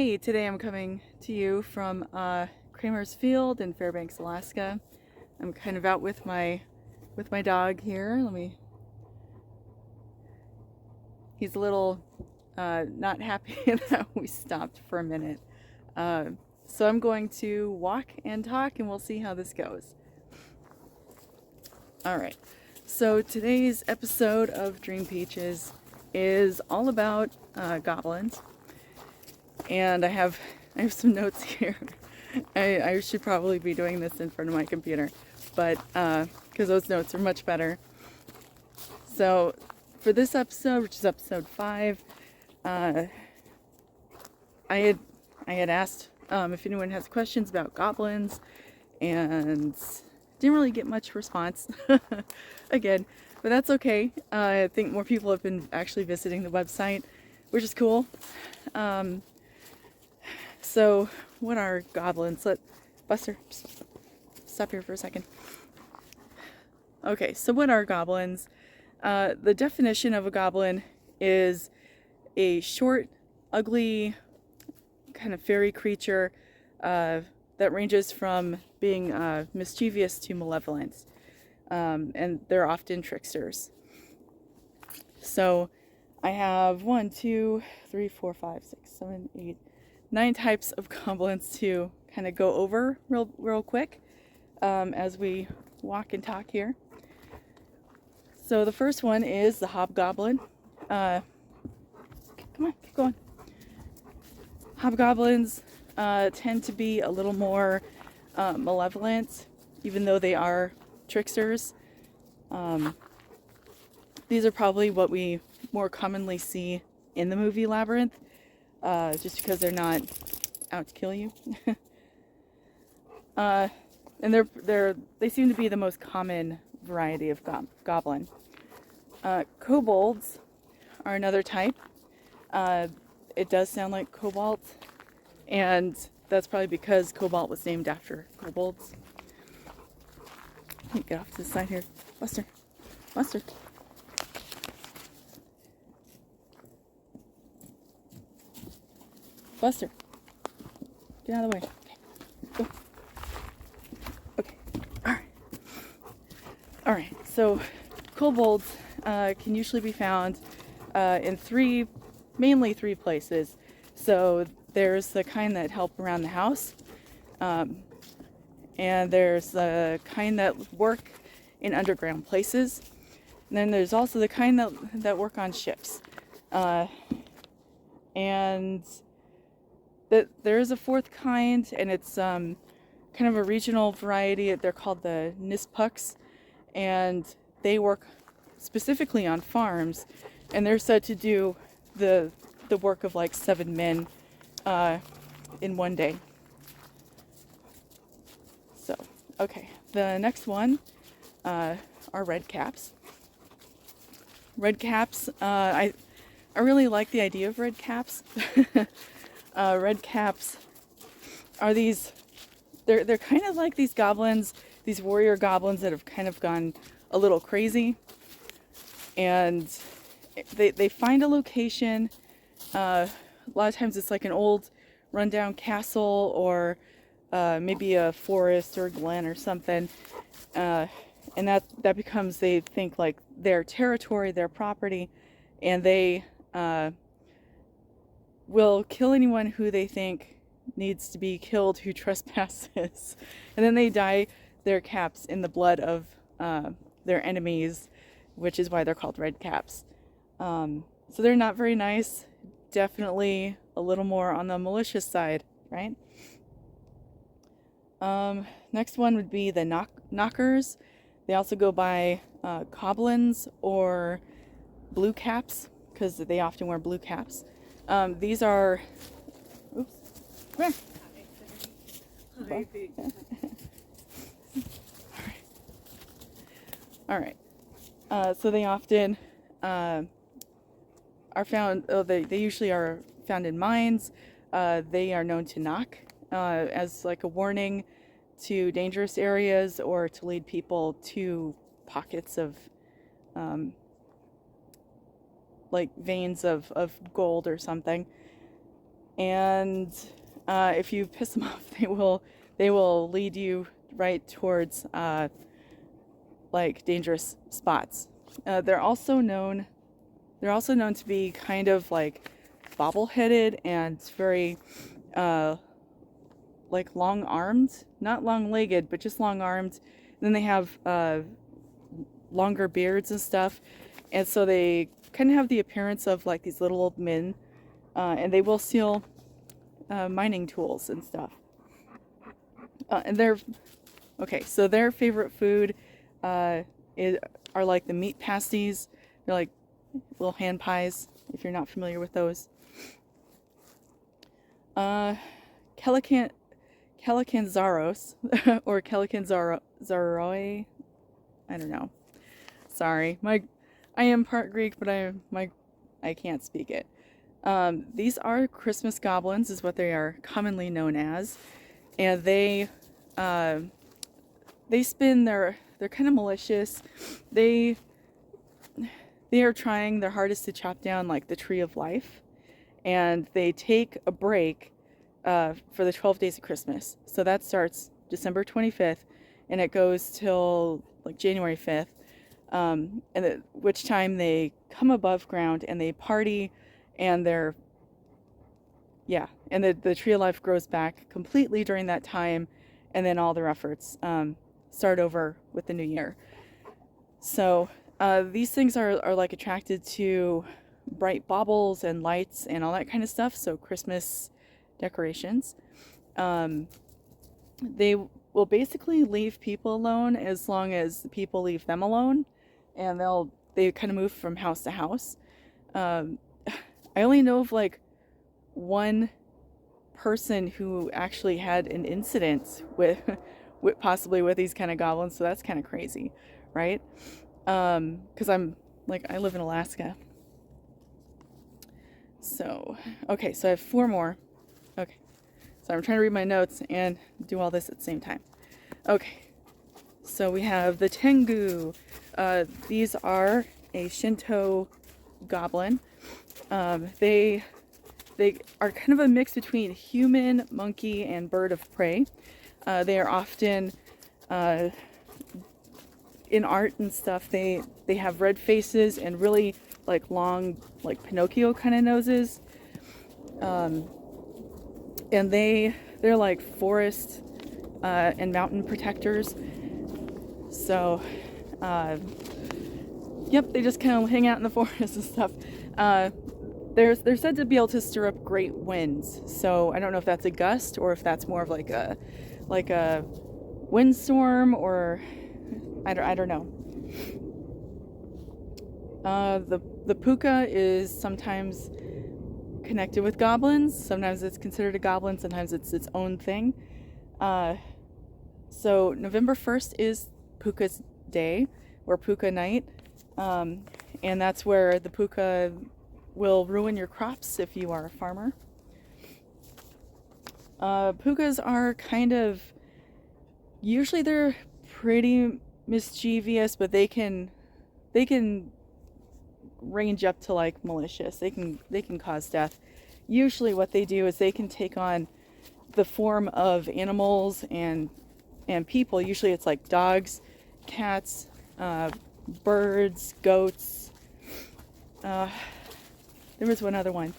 Hey, today I'm coming to you from Kramer's Field in Fairbanks, Alaska. I'm kind of out with my dog here. He's a little not happy that we stopped for a minute. Uh, so I'm going to walk and talk and we'll see how this goes. All right. So today's episode of Dream Peaches is all about goblins. And I have some notes here. I should probably be doing this in front of my computer, but because those notes are much better. So for this episode, which is episode 5, I had asked if anyone has questions about goblins, and didn't really get much response again, but that's okay. I think more people have been actually visiting the website, which is cool. So, what are goblins? Buster, stop here for a second. Okay, so what are goblins? The definition of a goblin is a short, ugly, kind of fairy creature that ranges from being mischievous to malevolent. And they're often tricksters. So, I have 1, 2, 3, 4, 5, 6, 7, 8, 9 types of goblins to kind of go over real quick as we walk and talk here. So the first one is the hobgoblin. Come on, keep going. Hobgoblins tend to be a little more malevolent, even though they are tricksters. These are probably what we more commonly see in the movie Labyrinth. Just because they're not out to kill you. And they seem to be the most common variety of goblin. Kobolds are another type. It does sound like cobalt, and that's probably because cobalt was named after kobolds. Let me get off to the side here. Buster. Buster, get out of the way. Okay, go. Okay, all right. So, kobolds can usually be found in mainly three places. So there's the kind that help around the house, and there's the kind that work in underground places. And then there's also the kind that work on ships, and there is a fourth kind, and it's kind of a regional variety. They're called the Nispuks, and they work specifically on farms, and they're said to do the work of like 7 men in one day. So, okay, the next one are red caps. Red caps, I really like the idea of red caps. Red caps are they're kind of like these goblins, these warrior goblins that have kind of gone a little crazy. And they find a location. A lot of times it's like an old rundown castle, or maybe a forest or a glen or something. And that becomes, they think, like their territory, their property, and they will kill anyone who they think needs to be killed who trespasses. And then they dye their caps in the blood of their enemies, which is why they're called red caps. So they're not very nice. Definitely a little more on the malicious side, right? Next one would be the knockers. They also go by goblins or blue caps, because they often wear blue caps. These are, oops, come here. All right. So they often are found, they usually are found in mines. They are known to knock as like a warning to dangerous areas, or to lead people to pockets of like veins of gold or something. and if you piss them off, they will lead you right towards like dangerous spots. They're also known to be kind of like bobble-headed and very like long-armed, not long-legged, but just long-armed. And then they have longer beards and stuff, and so they kind of have the appearance of like these little old men, and they will steal mining tools and stuff. And so their favorite food are like the meat pasties. They're like little hand pies, if you're not familiar with those. Calicanzaros or Calicanzaroi. I don't know. Sorry, I am part Greek, but I can't speak it. These are Christmas goblins, is what they are commonly known as, and they're kind of malicious. They are trying their hardest to chop down like the tree of life, and they take a break for the 12 days of Christmas. So that starts December 25th, and it goes till like January 5th, and at which time they come above ground and they party, and the tree of life grows back completely during that time, and then all their efforts start over with the new year. So these things are like attracted to bright baubles and lights and all that kind of stuff. So Christmas decorations. They will basically leave people alone as long as the people leave them alone, and they kind of move from house to house. I only know of like one person who actually had an incident with possibly with these kind of goblins, so that's kind of crazy, right? Because I live in Alaska. So, okay, so I have 4 more. Okay, so I'm trying to read my notes and do all this at the same time. Okay, so we have the Tengu. These are a Shinto goblin. They are kind of a mix between human, monkey, and bird of prey. They are often in art and stuff. They have red faces and really like long, like Pinocchio kind of noses. And they're like forest and mountain protectors. So, yep, they just kind of hang out in the forest and stuff. They're said to be able to stir up great winds. So I don't know if that's a gust or if that's more of like a windstorm, or I don't know. The puka is sometimes connected with goblins. Sometimes it's considered a goblin. Sometimes it's its own thing. So November 1st is Puka's Day, or Puka Night, and that's where the puka will ruin your crops if you are a farmer. Pukas are usually they're pretty mischievous, but they can range up to like malicious. They can cause death. Usually what they do is they can take on the form of animals and people. Usually it's like dogs, cats, birds, goats. There was one other one. You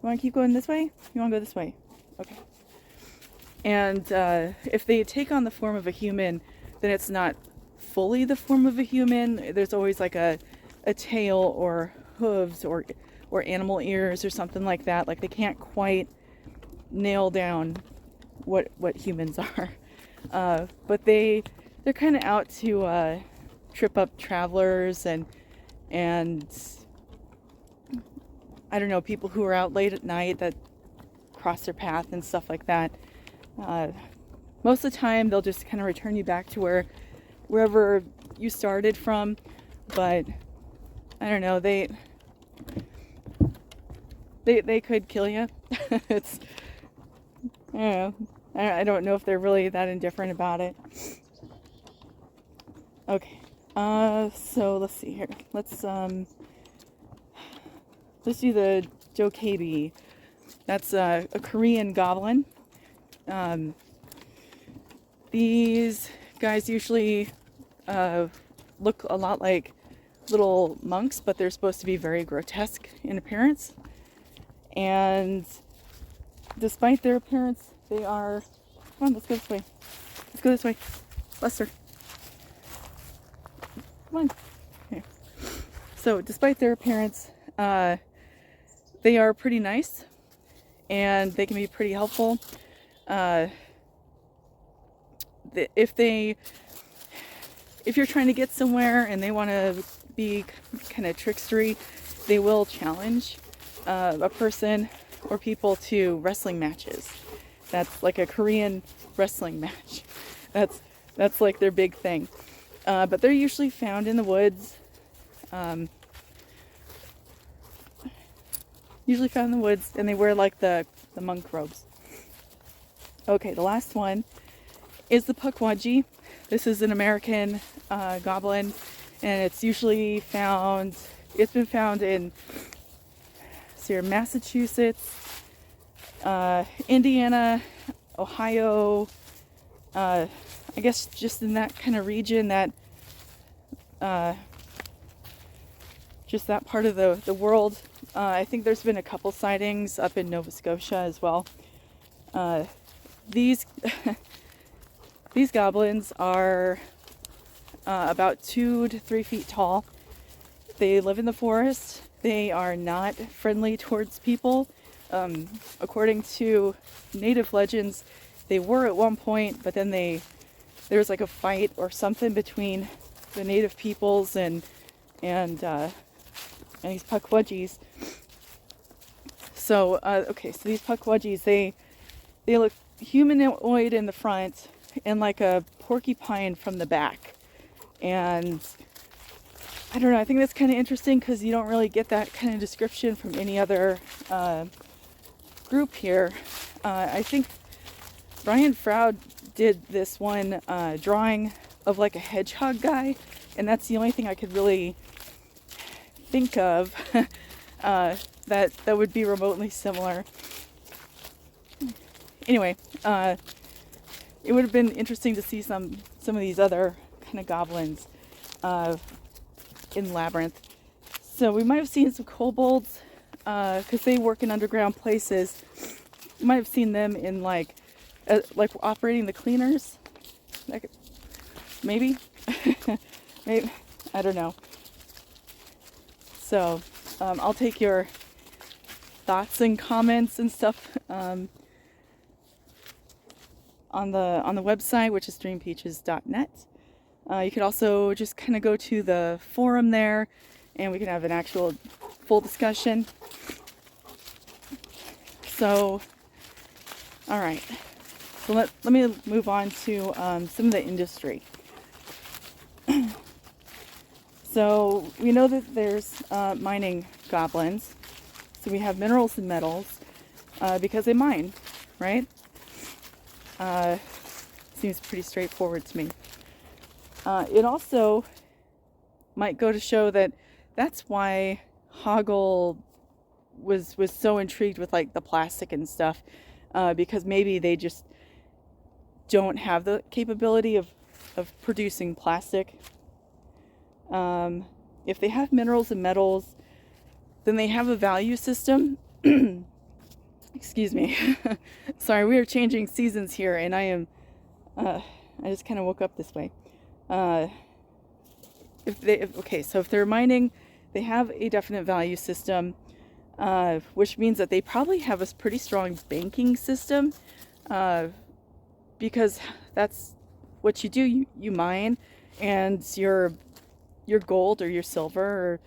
want to keep going this way? You want to go this way? Okay. And if they take on the form of a human, then it's not fully the form of a human. There's always like a tail or hooves or animal ears or something like that. Like they can't quite nail down what humans are. But they're kind of out to trip up travelers and I don't know, people who are out late at night that cross their path and stuff like that. Most of the time they'll just kind of return you back to wherever you started from, but I don't know, they could kill you. It's, I don't know if they're really that indifferent about it. Okay, so let's see here. Let's do the Jokabi. That's a Korean goblin. These guys usually look a lot like little monks, but they're supposed to be very grotesque in appearance. And despite their appearance, they are... Come on, let's go this way. Let's go this way. Lester. Come on. Okay. So, despite their appearance, they are pretty nice, and they can be pretty helpful. If you're trying to get somewhere and they want to be kind of trickstery, they will challenge a person or people to wrestling matches. That's like a Korean wrestling match. That's like their big thing. But they're usually found in the woods. Usually found in the woods, and they wear like the monk robes. Okay, the last one is the Pukwudgie. This is an American goblin, and it's usually found, it's been found in Massachusetts, Indiana, Ohio, I guess just in that kind of region, that just that part of the world. I think there's been a couple sightings up in Nova Scotia as well. These these goblins are about 2 to 3 feet tall. They live in the forest. They are not friendly towards people. According to native legends, they were at one point, but then there was like a fight or something between the native peoples and these Pukwudgies. So okay, so these Pukwudgies, they look humanoid in the front and like a porcupine from the back. And I don't know, I think that's kind of interesting because you don't really get that kind of description from any other group here. I think Brian Froud did this one drawing of like a hedgehog guy, and that's the only thing I could really think of that would be remotely similar. Anyway, it would have been interesting to see some of these other kind of goblins in Labyrinth. So we might have seen some kobolds because they work in underground places. You might have seen them in like operating the cleaners. Maybe, maybe, I don't know. So I'll take your thoughts and comments and stuff on the website, which is dreampeaches.net. You could also just kind of go to the forum there, and we can have an actual full discussion. So, all right. So let me move on to some of the industry. So we know that there's mining goblins. So we have minerals and metals because they mine, right? Seems pretty straightforward to me. It also might go to show that that's why Hoggle was so intrigued with like the plastic and stuff, because maybe they just don't have the capability of producing plastic. If they have minerals and metals, then they have a value system. Excuse me. Sorry, we are changing seasons here, and I just kind of woke up this way. If they're mining, they have a definite value system, which means that they probably have a pretty strong banking system, because that's what you do. You mine, and your gold or your silver or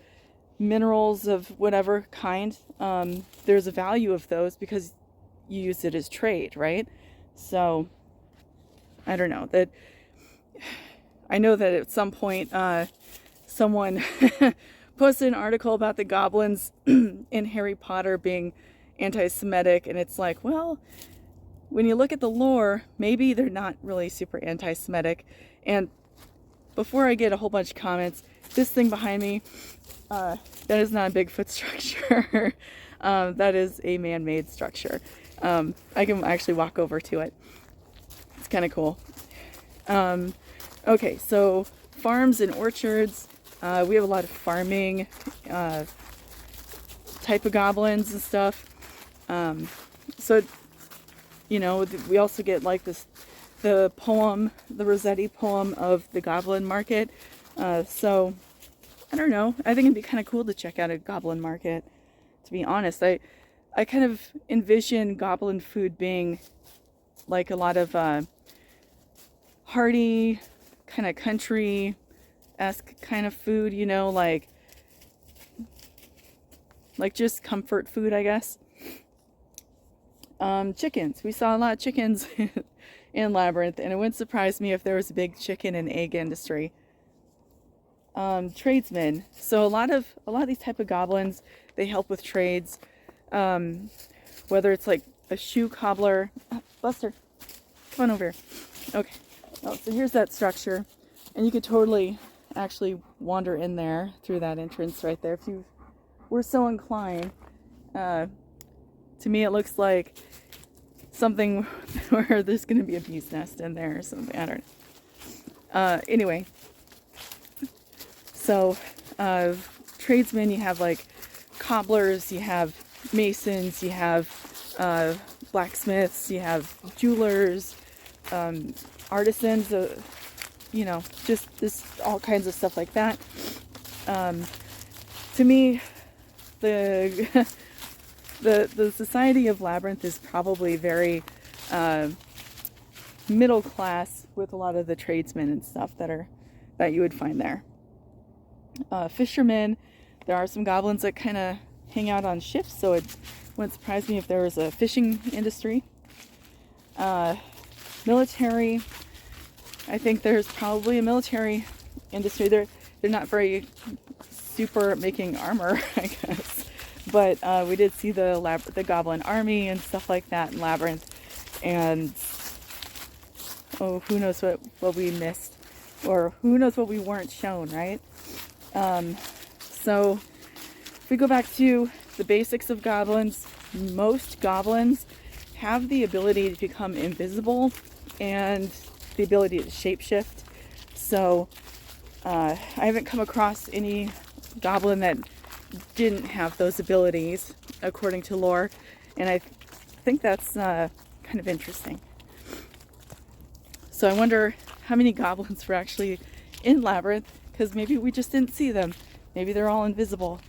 minerals of whatever kind, there's a value of those because you use it as trade, right? So I don't know, that I know that at some point someone posted an article about the goblins in Harry Potter being anti-Semitic, and it's like, well, when you look at the lore, maybe they're not really super anti-Semitic. And before I get a whole bunch of comments, this thing behind me, that is not a Bigfoot structure. That is a man-made structure. I can actually walk over to it. It's kind of cool. Okay, so farms and orchards. We have a lot of farming type of goblins and stuff. So, you know, we also get like the poem, the Rossetti poem of the Goblin Market. So, I don't know. I think it'd be kind of cool to check out a Goblin Market. To be honest, I kind of envision Goblin food being like a lot of hearty, kind of country-esque kind of food, you know, like just comfort food, I guess. Chickens. We saw a lot of chickens in Labyrinth, and it wouldn't surprise me if there was a big chicken and egg industry. Tradesmen. So a lot of these type of goblins, they help with trades. Whether it's like a shoe cobbler. Buster, come on over here. Okay. Oh, so here's that structure, and you could totally actually wander in there through that entrance right there if you were so inclined. To me, it looks like something where there's going to be a bee's nest in there or something. I don't know. Anyway, so tradesmen, you have like cobblers, you have masons, you have blacksmiths, you have jewelers, artisans, you know, just all kinds of stuff like that. To me, the society of Labyrinth is probably very middle class, with a lot of the tradesmen and stuff that you would find there. Fishermen, there are some goblins that kind of hang out on ships, so it wouldn't surprise me if there was a fishing industry. Military, I think there's probably a military industry. They're not very super at making armor, I guess. But we did see the Goblin Army and stuff like that in Labyrinth. And, oh, who knows what we missed. Or who knows what we weren't shown, right? So, if we go back to the basics of goblins, most goblins have the ability to become invisible and the ability to shapeshift. So, I haven't come across any goblin that didn't have those abilities, according to lore, and I think that's kind of interesting. So I wonder how many goblins were actually in Labyrinth, because maybe we just didn't see them. Maybe they're all invisible.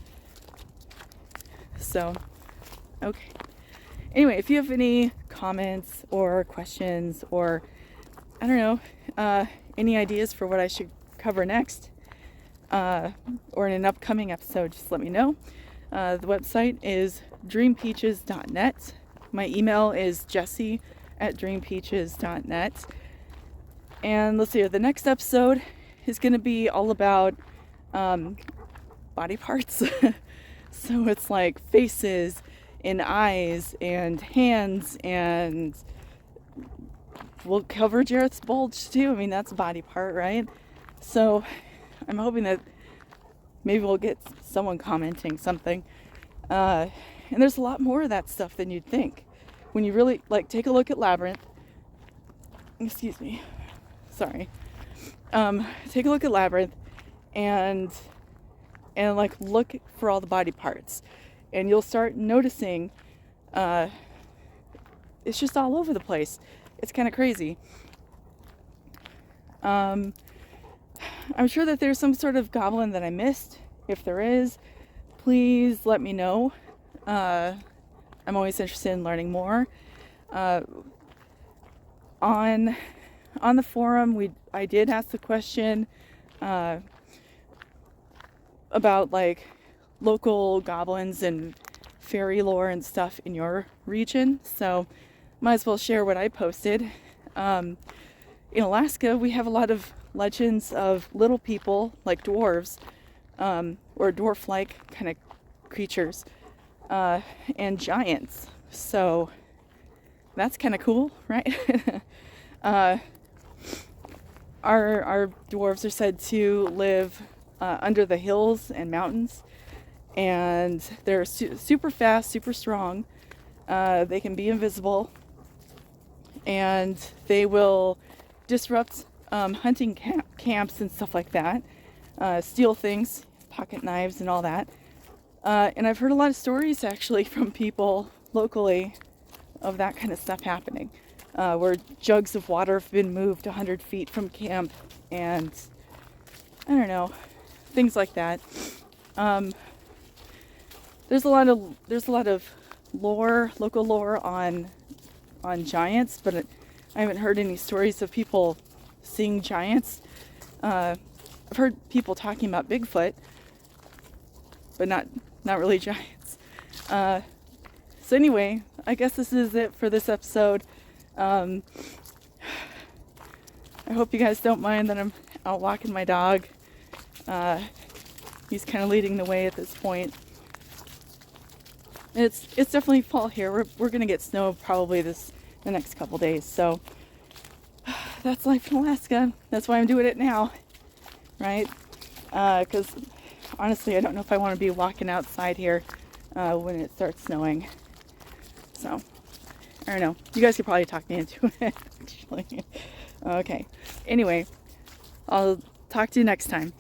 So, okay. Anyway, if you have any comments or questions, or I don't know, any ideas for what I should cover next, or in an upcoming episode, just let me know. The website is dreampeaches.net. My email is jessie@dreampeaches.net. And let's see, the next episode is going to be all about body parts. So it's like faces and eyes and hands, and we'll cover Jareth's bulge too. I mean, that's a body part, right? So I'm hoping that maybe we'll get someone commenting something. And there's a lot more of that stuff than you'd think. When you really, like, take a look at Labyrinth. Excuse me. Sorry. Take a look at Labyrinth and like look for all the body parts. And you'll start noticing it's just all over the place. It's kind of crazy. I'm sure that there's some sort of goblin that I missed. If there is, please let me know. I'm always interested in learning more. On the forum, I did ask the question about like local goblins and fairy lore and stuff in your region. So might as well share what I posted. In Alaska, we have a lot of legends of little people like dwarves, or dwarf-like kind of creatures, and giants. So that's kind of cool, right? Our dwarves are said to live under the hills and mountains, and they're super fast, super strong. They can be invisible, and they will disrupt hunting camps and stuff like that, steal things, pocket knives and all that. And I've heard a lot of stories actually from people locally of that kind of stuff happening, where jugs of water have been moved 100 feet from camp, and I don't know, things like that. There's a lot of lore, local lore on giants, but I haven't heard any stories of people seeing giants. I've heard people talking about Bigfoot, but not really giants. So anyway, I guess this is it for this episode. I hope you guys don't mind that I'm out walking my dog. He's kind of leading the way at this point. It's definitely fall here. We're gonna get snow probably the next couple days. So that's life in Alaska. That's why I'm doing it now, right? Because honestly, I don't know if I want to be walking outside here when it starts snowing. So I don't know. You guys could probably talk me into it, actually. Okay. Anyway, I'll talk to you next time.